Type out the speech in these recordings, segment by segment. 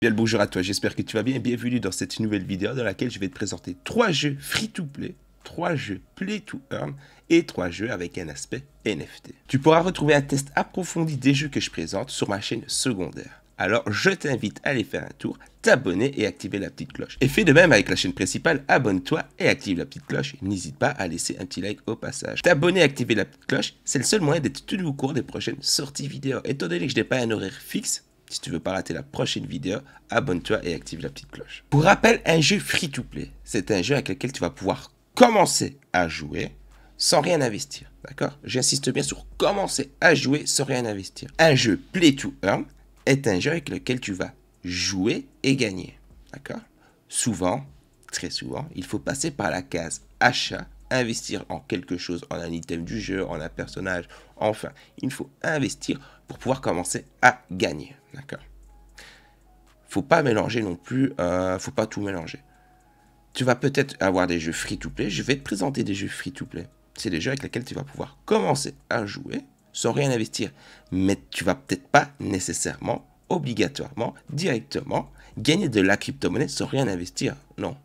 Bien le bonjour à toi, j'espère que tu vas bien. Bienvenue dans cette nouvelle vidéo dans laquelle je vais te présenter 3 jeux free-to-play, 3 jeux play-to-earn et 3 jeux avec un aspect NFT. Tu pourras retrouver un test approfondi des jeux que je présente sur ma chaîne secondaire. Alors je t'invite à aller faire un tour, t'abonner et activer la petite cloche. Et fais de même avec la chaîne principale, abonne-toi et active la petite cloche. N'hésite pas à laisser un petit like au passage. T'abonner et activer la petite cloche, c'est le seul moyen d'être tenu au courant des prochaines sorties vidéo. Étant donné que je n'ai pas un horaire fixe, si tu veux pas rater la prochaine vidéo, abonne-toi et active la petite cloche. Pour rappel, un jeu free-to-play, c'est un jeu avec lequel tu vas pouvoir commencer à jouer sans rien investir. D'accord? J'insiste bien sur commencer à jouer sans rien investir. Un jeu play-to-earn est un jeu avec lequel tu vas jouer et gagner. D'accord? Souvent, très souvent, il faut passer par la case achat, investir en quelque chose, en un item du jeu, en un personnage, enfin, il faut investir pour pouvoir commencer à gagner. D'accord? Faut pas mélanger non plus, faut pas tout mélanger. Tu vas peut-être avoir des jeux free-to-play, je vais te présenter des jeux free-to-play. C'est des jeux avec lesquels tu vas pouvoir commencer à jouer sans rien investir. Mais tu vas peut-être pas nécessairement, obligatoirement, directement, gagner de la crypto-monnaie sans rien investir. Non.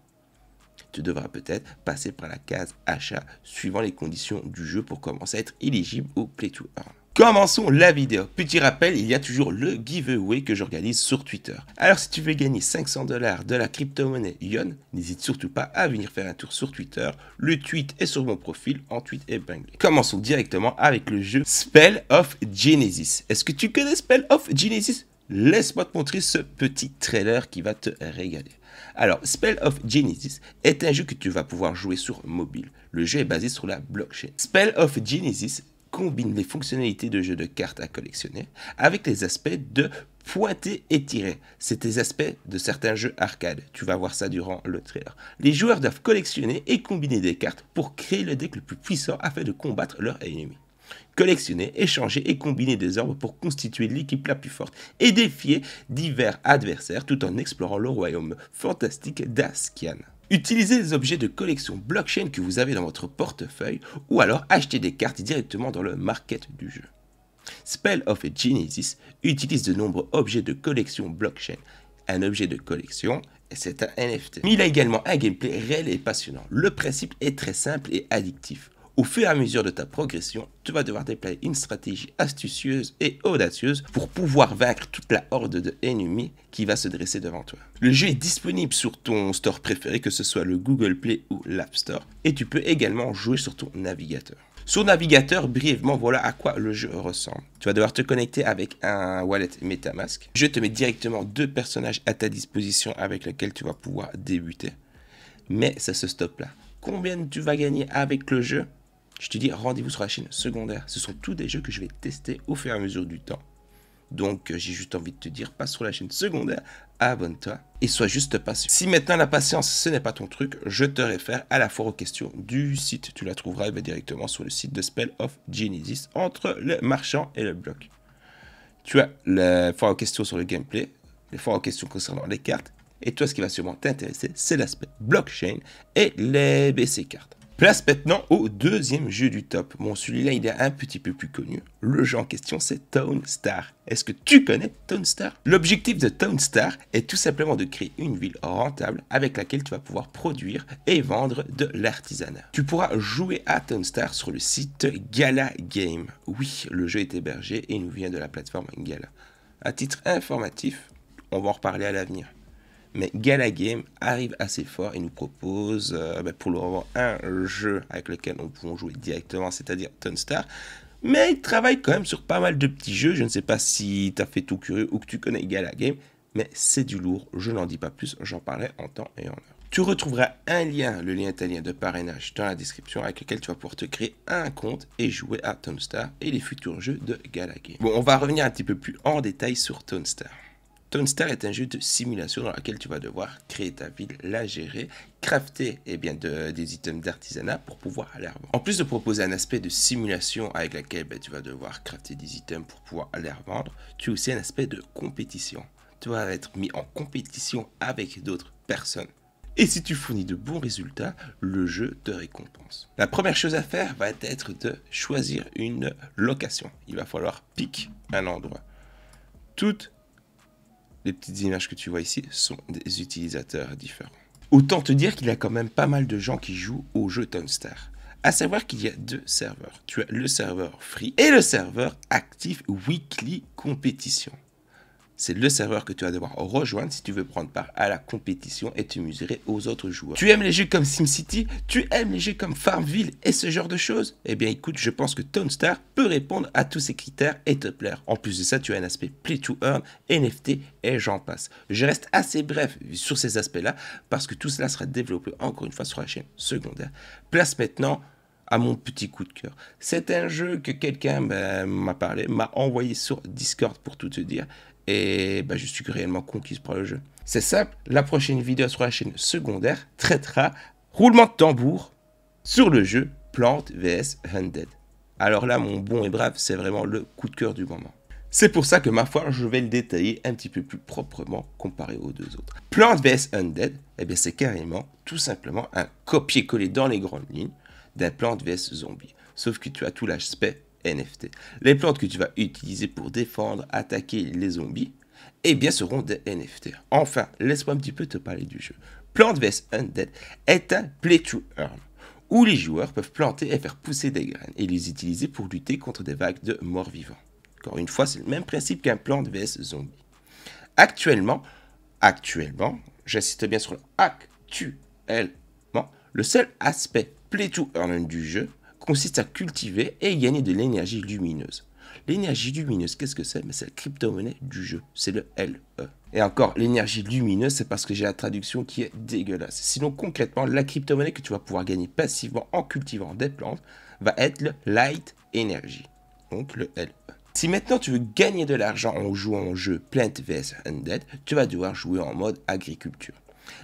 Tu devras peut-être passer par la case achat suivant les conditions du jeu pour commencer à être éligible au Play to Earn. Commençons la vidéo. Petit rappel, il y a toujours le giveaway que j'organise sur Twitter. Alors si tu veux gagner 500 $ de la crypto-monnaie Ion, n'hésite surtout pas à venir faire un tour sur Twitter. Le tweet est sur mon profil en tweet épinglé. Commençons directement avec le jeu Spell of Genesis. Est-ce que tu connais Spell of Genesis? Laisse-moi te montrer ce petit trailer qui va te régaler. Alors, Spell of Genesis est un jeu que tu vas pouvoir jouer sur mobile. Le jeu est basé sur la blockchain. Spell of Genesis combine les fonctionnalités de jeu de cartes à collectionner avec les aspects de pointer et tirer. C'est les aspects de certains jeux arcade. Tu vas voir ça durant le trailer. Les joueurs doivent collectionner et combiner des cartes pour créer le deck le plus puissant afin de combattre leurs ennemis. Collectionner, échanger et combiner des orbes pour constituer l'équipe la plus forte et défier divers adversaires tout en explorant le royaume fantastique d'Askian. Utilisez les objets de collection blockchain que vous avez dans votre portefeuille ou alors achetez des cartes directement dans le market du jeu. Spell of Genesis utilise de nombreux objets de collection blockchain. Un objet de collection, c'est un NFT. Mais il a également un gameplay réel et passionnant. Le principe est très simple et addictif. Au fur et à mesure de ta progression, tu vas devoir déployer une stratégie astucieuse et audacieuse pour pouvoir vaincre toute la horde d'ennemis qui va se dresser devant toi. Le jeu est disponible sur ton store préféré, que ce soit le Google Play ou l'App Store, et tu peux également jouer sur ton navigateur. Sur navigateur, brièvement, voilà à quoi le jeu ressemble. Tu vas devoir te connecter avec un wallet MetaMask. Je te mets directement 2 personnages à ta disposition avec lesquels tu vas pouvoir débuter. Mais ça se stoppe là. Combien tu vas gagner avec le jeu ? Je te dis rendez-vous sur la chaîne secondaire. Ce sont tous des jeux que je vais tester au fur et à mesure du temps. Donc j'ai juste envie de te dire, passe sur la chaîne secondaire, abonne-toi et sois juste patient. Si maintenant la patience ce n'est pas ton truc, je te réfère à la foire aux questions du site. Tu la trouveras directement sur le site de Spell of Genesis entre le marchand et le bloc. Tu as la foire aux questions sur le gameplay, les foires aux questions concernant les cartes. Et toi ce qui va sûrement t'intéresser, c'est l'aspect blockchain et les BC cartes. Place maintenant au deuxième jeu du top. Bon, celui-là, il est un petit peu plus connu. Le jeu en question, c'est Town Star. Est-ce que tu connais Town Star? L'objectif de Town Star est tout simplement de créer une ville rentable avec laquelle tu vas pouvoir produire et vendre de l'artisanat. Tu pourras jouer à Town Star sur le site Gala Game. Oui, le jeu est hébergé et nous vient de la plateforme Gala. À titre informatif, on va en reparler à l'avenir. Mais Gala Game arrive assez fort et nous propose pour le moment un jeu avec lequel on peut jouer directement, c'est-à-dire Town Star. Mais il travaille quand même sur pas mal de petits jeux. Je ne sais pas si tu as fait tout curieux ou que tu connais Gala Game, mais c'est du lourd. Je n'en dis pas plus, j'en parlerai en temps et en heure. Tu retrouveras un lien, le lien italien de parrainage dans la description avec lequel tu vas pouvoir te créer un compte et jouer à Town Star et les futurs jeux de Gala Game. Bon, on va revenir un petit peu plus en détail sur Town Star. Town Star est un jeu de simulation dans lequel tu vas devoir créer ta ville, la gérer, crafter des items d'artisanat pour pouvoir aller revendre. En plus de proposer un aspect de simulation avec lequel tu vas devoir crafter des items pour pouvoir aller revendre, tu as aussi un aspect de compétition. Tu vas être mis en compétition avec d'autres personnes. Et si tu fournis de bons résultats, le jeu te récompense. La première chose à faire va être de choisir une location. Il va falloir piquer un endroit. Toutes les petites images que tu vois ici sont des utilisateurs différents. Autant te dire qu'il y a quand même pas mal de gens qui jouent au jeu Townstar. À savoir qu'il y a deux serveurs. Tu as le serveur free et le serveur actif weekly compétition. C'est le serveur que tu vas devoir rejoindre si tu veux prendre part à la compétition et te mesurer aux autres joueurs. Tu aimes les jeux comme SimCity? Tu aimes les jeux comme Farmville et ce genre de choses? Eh bien écoute, je pense que Townstar peut répondre à tous ces critères et te plaire. En plus de ça, tu as un aspect Play to Earn, NFT et j'en passe. Je reste assez bref sur ces aspects-là parce que tout cela sera développé encore une fois sur la chaîne secondaire. Place maintenant à mon petit coup de cœur. C'est un jeu que quelqu'un m'a parlé, m'a envoyé sur Discord pour tout te dire. Et je suis réellement conquise par le jeu. C'est simple, la prochaine vidéo sur la chaîne secondaire traitera roulement de tambour sur le jeu Plants vs Undead. Alors là, mon bon et brave, c'est vraiment le coup de cœur du moment. C'est pour ça que ma foi, je vais le détailler un petit peu plus proprement comparé aux deux autres. Plants vs Undead, eh bien c'est carrément, tout simplement, un copier-coller dans les grandes lignes d'un Plants vs Zombie. Sauf que tu as tout l'aspect NFT. Les plantes que tu vas utiliser pour défendre, attaquer les zombies, eh bien seront des NFT. Enfin, laisse-moi un petit peu te parler du jeu. Plants vs Undead est un play to earn, où les joueurs peuvent planter et faire pousser des graines et les utiliser pour lutter contre des vagues de morts vivants. Encore une fois, c'est le même principe qu'un Plants vs Zombie. Actuellement, j'insiste bien sur le actuellement, le seul aspect play to earn du jeu consiste à cultiver et gagner de l'énergie lumineuse. L'énergie lumineuse, qu'est-ce que c'est? C'est la crypto-monnaie du jeu, c'est le LE. Et encore, l'énergie lumineuse, c'est parce que j'ai la traduction qui est dégueulasse. Sinon, concrètement, la crypto-monnaie que tu vas pouvoir gagner passivement en cultivant des plantes va être le Light Energy, donc le LE. Si maintenant tu veux gagner de l'argent en jouant au jeu Plant vs Undead, tu vas devoir jouer en mode agriculture.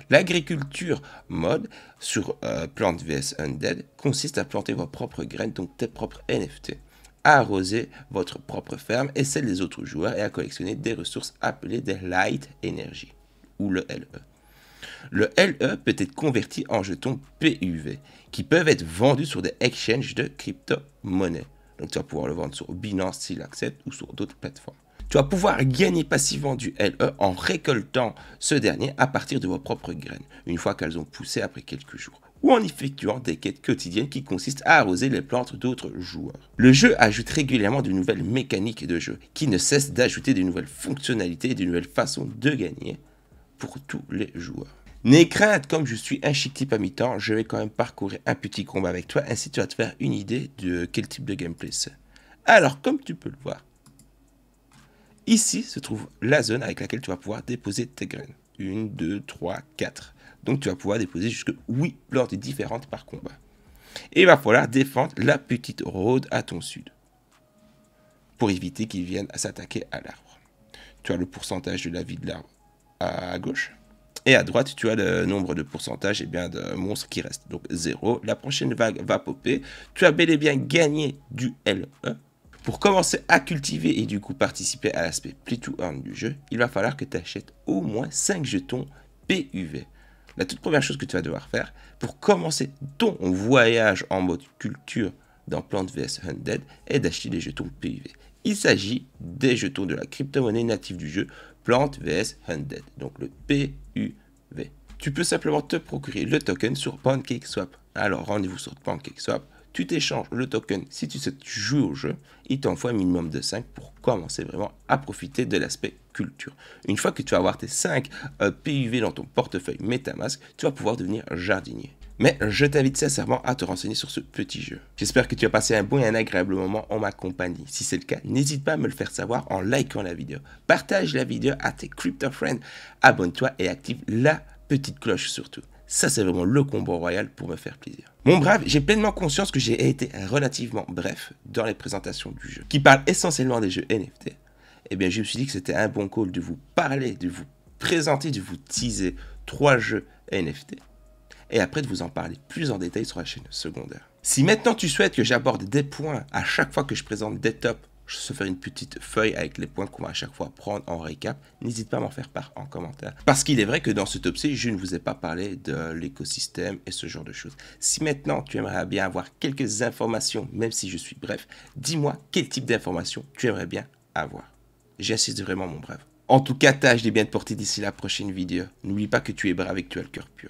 L'agriculture mode sur Plants vs Undead consiste à planter vos propres graines, donc tes propres NFT, à arroser votre propre ferme et celle des autres joueurs et à collectionner des ressources appelées des Light Energy, ou le LE. Le LE peut être converti en jetons PUV, qui peuvent être vendus sur des exchanges de crypto-monnaies. Donc tu vas pouvoir le vendre sur Binance s'il accepte ou sur d'autres plateformes. Tu vas pouvoir gagner passivement du LE en récoltant ce dernier à partir de vos propres graines, une fois qu'elles ont poussé après quelques jours, ou en effectuant des quêtes quotidiennes qui consistent à arroser les plantes d'autres joueurs. Le jeu ajoute régulièrement de nouvelles mécaniques de jeu, qui ne cessent d'ajouter de nouvelles fonctionnalités et de nouvelles façons de gagner pour tous les joueurs. N'aie crainte, comme je suis un chic type à mi-temps, je vais quand même parcourir un petit combat avec toi, ainsi tu vas te faire une idée de quel type de gameplay c'est. Alors, comme tu peux le voir, ici se trouve la zone avec laquelle tu vas pouvoir déposer tes graines. 1, 2, 3, 4. Donc tu vas pouvoir déposer jusqu'à 8 plantes différentes par combat. Et il va falloir défendre la petite road à ton sud, pour éviter qu'ils viennent s'attaquer à l'arbre. Tu as le pourcentage de la vie de l'arbre à gauche. Et à droite, tu as le nombre de pourcentage de monstres qui restent. Donc 0. La prochaine vague va popper. Tu as bel et bien gagné du LE. Pour commencer à cultiver et du coup participer à l'aspect Play to Earn du jeu, il va falloir que tu achètes au moins 5 jetons PUV. La toute première chose que tu vas devoir faire pour commencer ton voyage en mode culture dans Plants vs Undead est d'acheter des jetons PUV. Il s'agit des jetons de la crypto-monnaie native du jeu Plants vs Undead, donc le PUV. Tu peux simplement te procurer le token sur PancakeSwap. Alors rendez-vous sur PancakeSwap, tu t'échanges le token si tu sais jouer au jeu, il t'envoie un minimum de 5 pour commencer vraiment à profiter de l'aspect culture. Une fois que tu vas avoir tes 5 PUV dans ton portefeuille MetaMask, tu vas pouvoir devenir jardinier. Mais je t'invite sincèrement à te renseigner sur ce petit jeu. J'espère que tu as passé un bon et un agréable moment en ma compagnie. Si c'est le cas, n'hésite pas à me le faire savoir en likant la vidéo. Partage la vidéo à tes crypto friends. Abonne-toi et active la petite cloche surtout. Ça, c'est vraiment le combo royal pour me faire plaisir. Mon brave, j'ai pleinement conscience que j'ai été relativement bref dans les présentations du jeu, qui parle essentiellement des jeux NFT. Eh bien, je me suis dit que c'était un bon call de vous parler, de vous présenter, de vous teaser 3 jeux NFT. Et après de vous en parler plus en détail sur la chaîne secondaire. Si maintenant tu souhaites que j'aborde des points à chaque fois que je présente des tops, je vais faire une petite feuille avec les points qu'on va à chaque fois prendre en récap, n'hésite pas à m'en faire part en commentaire. Parce qu'il est vrai que dans ce top C, je ne vous ai pas parlé de l'écosystème et ce genre de choses. Si maintenant tu aimerais bien avoir quelques informations, même si je suis bref, dis-moi quel type d'informations tu aimerais bien avoir. J'insiste vraiment mon brave. En tout cas, tâche de bien te porter d'ici la prochaine vidéo. N'oublie pas que tu es brave et que tu as le cœur pur.